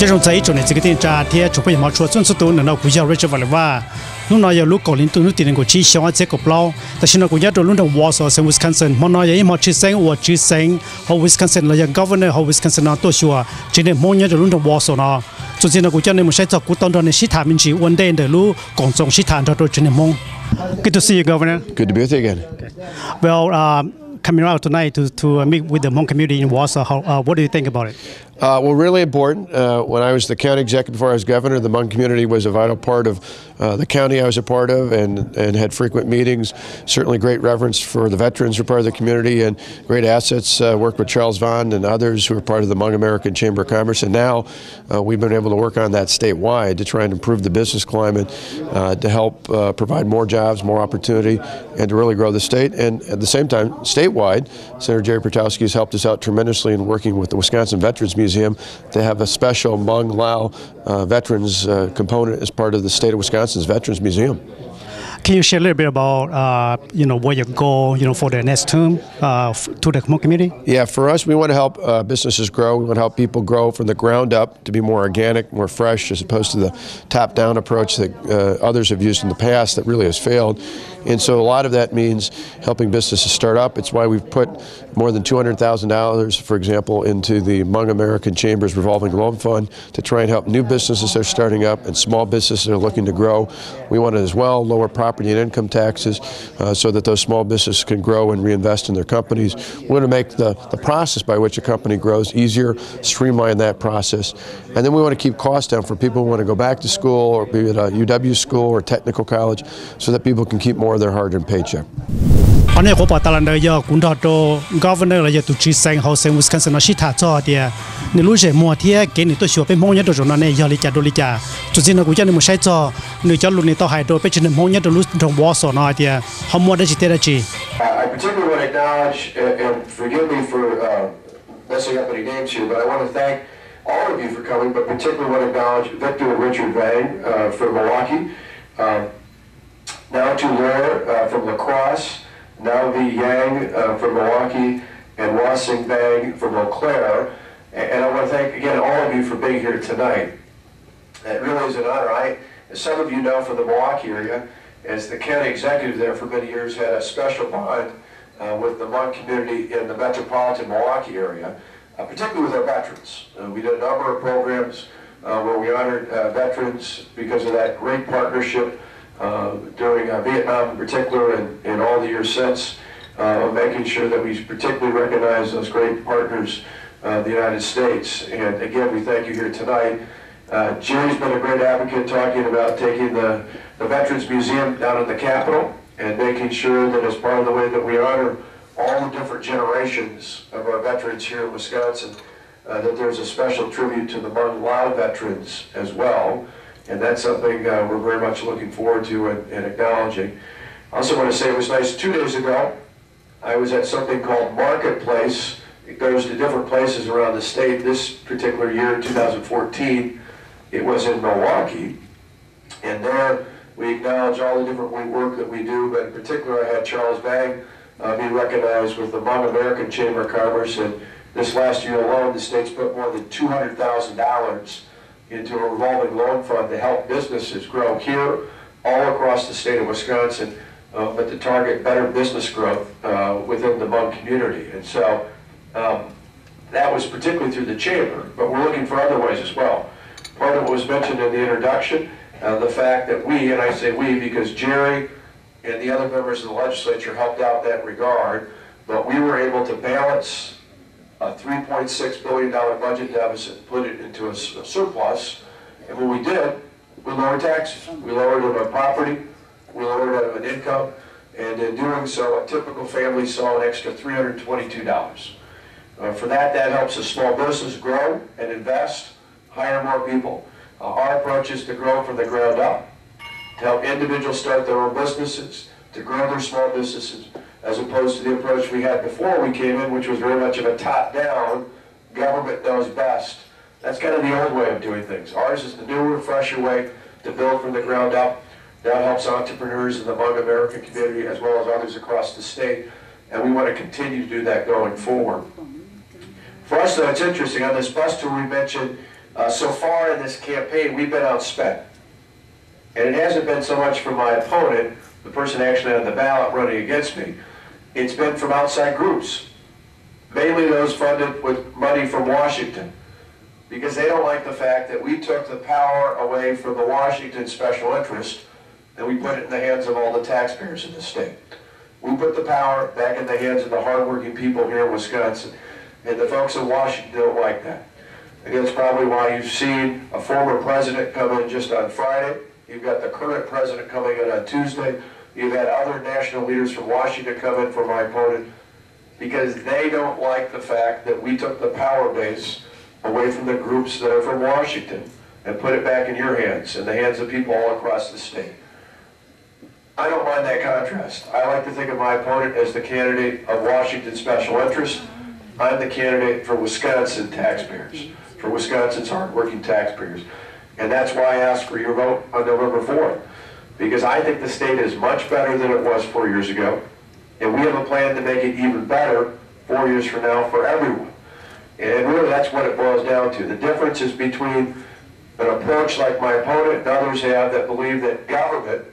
这种在一种的这个店家，贴除非毛出专属都能到国家瑞士话了哇。lúc nào giờ lúc cổ liên tục tiền của chi xóa chế cục lâu,แต่ฉันก็อยากดูlúcนั้นWausau เซน Wisconsin มันน้อยยังมาชื่อเซงว่าชื่อเซงเขา Wisconsin เรายัง governor เขา Wisconsin น่ะตัวชัวจีเนี่ยมันยังจะรุ่นนั้น Wausau น่ะจุดที่นั่นกูจะเนี่ยมันใช้จากกูตอนนั้นในสิทธามินจีวันเดนเดลูกองจงสิทธาตัวจีเนี่ยมัน Good to see you, Governor. Good to be with you again. Well, coming out tonight to meet with the Hmong community in Wausau, what do you think about it? Well, really important. When I was the county executive before I was governor, the Hmong community was a vital part of the county I was a part of and had frequent meetings. Certainly great reverence for the veterans who are part of the community and great assets. Worked with Charles Vaughn and others who are part of the Hmong American Chamber of Commerce. And now we've been able to work on that statewide to try and improve the business climate, to help provide more jobs, more opportunity, and to really grow the state. And at the same time, statewide, Senator Jerry Pertowski has helped us out tremendously in working with the Wisconsin Veterans Museum to have a special Hmong Lao veterans component as part of the state of Wisconsin's Veterans Museum. Can you share a little bit about, where you go, for the next term to the Hmong community? Yeah, for us, we want to help businesses grow. We want to help people grow from the ground up to be more organic, more fresh, as opposed to the top-down approach that others have used in the past that really has failed. And so a lot of that means helping businesses start up. It's why we've put more than $200,000, for example, into the Hmong American Chamber's revolving loan fund to try and help new businesses that are starting up and small businesses that are looking to grow. We want to as well lower property and income taxes so that those small businesses can grow and reinvest in their companies. We want to make the process by which a company grows easier, streamline that process. And then we want to keep costs down for people who want to go back to school or be at a UW school or technical college so that people can keep more of their hard-earned paycheck. อันนี้ผมบอกตลอดเลยอย่าคุณทอดโต governor เลยอย่าตุจีเซงเขาเซง Wisconsin ชิท่าจ่อเดียนี่รู้ใช่มัวเทียเกณฑ์นี่ตัวชัวเป็นมงยัดตัวจนั้นเนี่ยอย่าลิจ่าดูลิจ่าจุดที่นั่นกูจะนี่มันใช้จ่อนี่จะลุ้นนี่ต่อหายตัวเป็นชนมงยัดตัวรู้ตรง Wausau น้อยเดียเขามัวได้จิตได้จี I particularly want to acknowledge and forgive me for messing up any names here, but I want to thank all of you for coming, but particularly want to acknowledge Victor and Richard VANG from Milwaukee, now to Laura from La Crosse, now the Yang from Milwaukee, and Wausau VANG from Eau Claire. And I want to thank again all of you for being here tonight. It really is an honor. As some of you know from the Milwaukee area, as the county executive there for many years, had a special bond with the Hmong community in the metropolitan Milwaukee area, particularly with our veterans. We did a number of programs where we honored veterans because of that great partnership during Vietnam in particular and all the years since, making sure that we particularly recognize those great partners of the United States. And again, we thank you here tonight. Jerry's been a great advocate talking about taking the Veterans Museum down in the Capitol and making sure that as part of the way that we honor all the different generations of our veterans here in Wisconsin, that there's a special tribute to the Hmong Lao veterans as well. And that's something we're very much looking forward to and acknowledging. I also want to say it was nice 2 days ago. I was at something called Marketplace. It goes to different places around the state. This particular year, 2014, it was in Milwaukee. And there we acknowledge all the different work that we do, but in particular I had Charles Vang be recognized with the Hmong American Chamber of Commerce. And this last year alone, the state's put more than $200,000 into a revolving loan fund to help businesses grow here all across the state of Wisconsin, but to target better business growth within the Hmong community. And so that was particularly through the chamber, but we're looking for other ways as well. Part of what was mentioned in the introduction, the fact that we, and I say we because Jerry and the other members of the legislature helped out in that regard, but we were able to balance a $3.6 billion budget deficit, put it into a surplus, and when we did, we lowered taxes. We lowered it on property, we lowered it on income, and in doing so, a typical family saw an extra $322. For that helps a small business grow and invest, hire more people. Our approach is to grow from the ground up, to help individuals start their own businesses, to grow their small businesses, as opposed to the approach we had before we came in, which was very much of a top-down, government knows best. That's kind of the old way of doing things. Ours is the newer, fresher way to build from the ground up. That helps entrepreneurs in the Hmong American community as well as others across the state, and we want to continue to do that going forward. For us, though, it's interesting. On this bus tour, we mentioned So far in this campaign, we've been outspent. And it hasn't been so much from my opponent, the person actually on the ballot running against me. It's been from outside groups, mainly those funded with money from Washington, because they don't like the fact that we took the power away from the Washington special interest and we put it in the hands of all the taxpayers in the state. We put the power back in the hands of the hardworking people here in Wisconsin, and the folks in Washington don't like that. And that's probably why you've seen a former president come in just on Friday. You've got the current president coming in on Tuesday. You've had other national leaders from Washington come in for my opponent, because they don't like the fact that we took the power base away from the groups that are from Washington and put it back in your hands, in the hands of people all across the state. I don't mind that contrast. I like to think of my opponent as the candidate of Washington special interest. I'm the candidate for Wisconsin taxpayers, for Wisconsin's hardworking taxpayers. And that's why I asked for your vote on November 4th, because I think the state is much better than it was 4 years ago. And we have a plan to make it even better 4 years from now for everyone. And really that's what it boils down to. The difference is between an approach like my opponent and others have that believe that government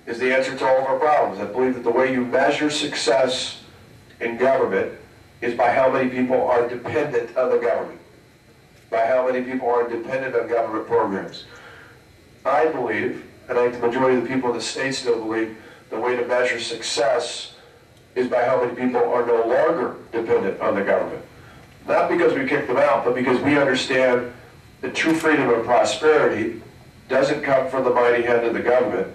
is the answer to all of our problems. I believe that the way you measure success in government is by how many people are dependent on the government, by how many people are dependent on government programs. I believe, and I think the majority of the people in the state still believe, the way to measure success is by how many people are no longer dependent on the government. Not because we kicked them out, but because we understand that true freedom and prosperity doesn't come from the mighty hand of the government.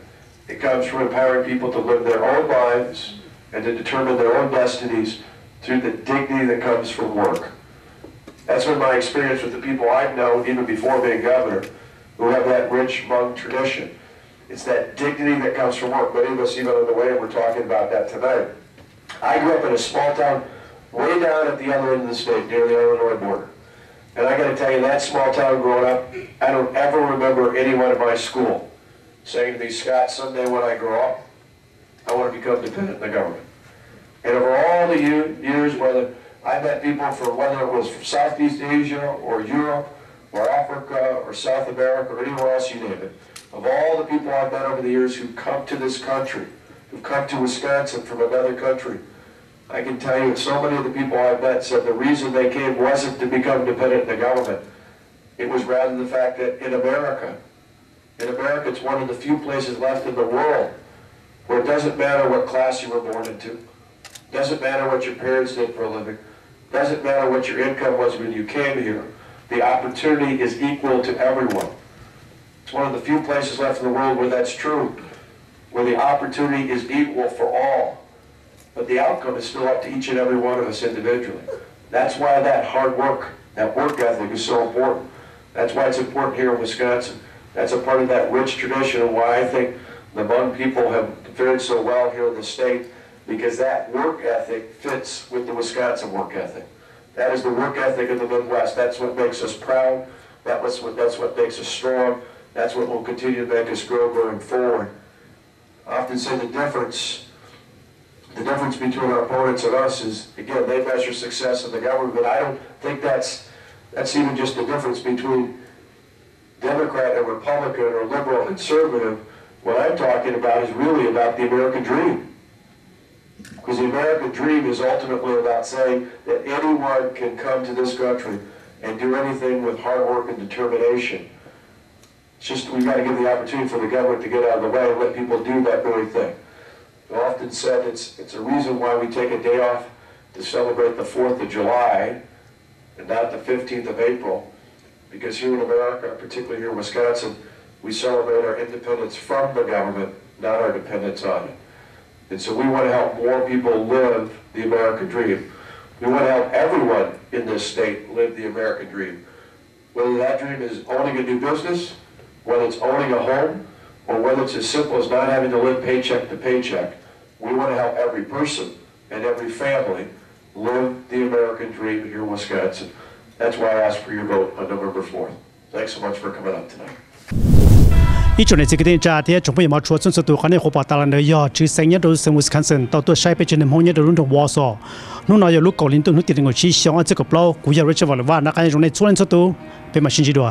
It comes from empowering people to live their own lives and to determine their own destinies through the dignity that comes from work. That's been my experience with the people I've known, even before being governor, who have that rich Hmong tradition. It's that dignity that comes from work. Many of us, even on the way, we're talking about that tonight. I grew up in a small town way down at the other end of the state, near the Illinois border. And I got to tell you, that small town growing up, I don't ever remember anyone in my school saying to me, Scott, someday when I grow up, I want to become dependent on the government. And over all the years, whether I met people from, whether it was from Southeast Asia or Europe or Africa or South America or anywhere else, you name it, of all the people I've met over the years who've come to this country, who've come to Wisconsin from another country, I can tell you that so many of the people I've met said the reason they came wasn't to become dependent on the government. It was rather the fact that in America, it's one of the few places left in the world where it doesn't matter what class you were born into, doesn't matter what your parents did for a living, doesn't matter what your income was when you came here, the opportunity is equal to everyone. It's one of the few places left in the world where that's true, where the opportunity is equal for all. But the outcome is still up to each and every one of us individually. That's why that hard work, that work ethic is so important. That's why it's important here in Wisconsin. That's a part of that rich tradition and why I think the Hmong people have fared so well here in the state, because that work ethic fits with the Wisconsin work ethic. That is the work ethic of the Midwest. That's what makes us proud. That's what makes us strong. That's what will continue to make us grow going forward. I often say the difference between our opponents and us is, again, they measure success in the government, but I don't think that's even just the difference between Democrat and Republican or liberal and conservative. What I'm talking about is really about the American dream. Because the American dream is ultimately about saying that anyone can come to this country and do anything with hard work and determination. It's just we've got to give the opportunity for the government to get out of the way and let people do that very thing. I've often said it's a reason why we take a day off to celebrate the 4th of July and not the 15th of April. Because here in America, particularly here in Wisconsin, we celebrate our independence from the government, not our dependence on it. And so we want to help more people live the American dream. We want to help everyone in this state live the American dream. Whether that dream is owning a new business, whether it's owning a home, or whether it's as simple as not having to live paycheck to paycheck, we want to help every person and every family live the American dream here in Wisconsin. That's why I asked for your vote on November 4th. Thanks so much for coming out tonight. อีจุดในสิ่งที่จะที่จงไปมาชัวร์จนสุดตัวเขาในหัวปอตาลันเดียจื้อเซงยัดดูเซมุสคันเซนต่อตัวใช้ไปจนในห้องยัดดูรุ่นของวอร์ซอนู่นนายลูกเกาหลีตัวนู้นติดงอชีเชียงอันเจ้ากับเรากูอยากรู้จักว่านักการยังในส่วนสุดตัวเป็นมาชินจีดัว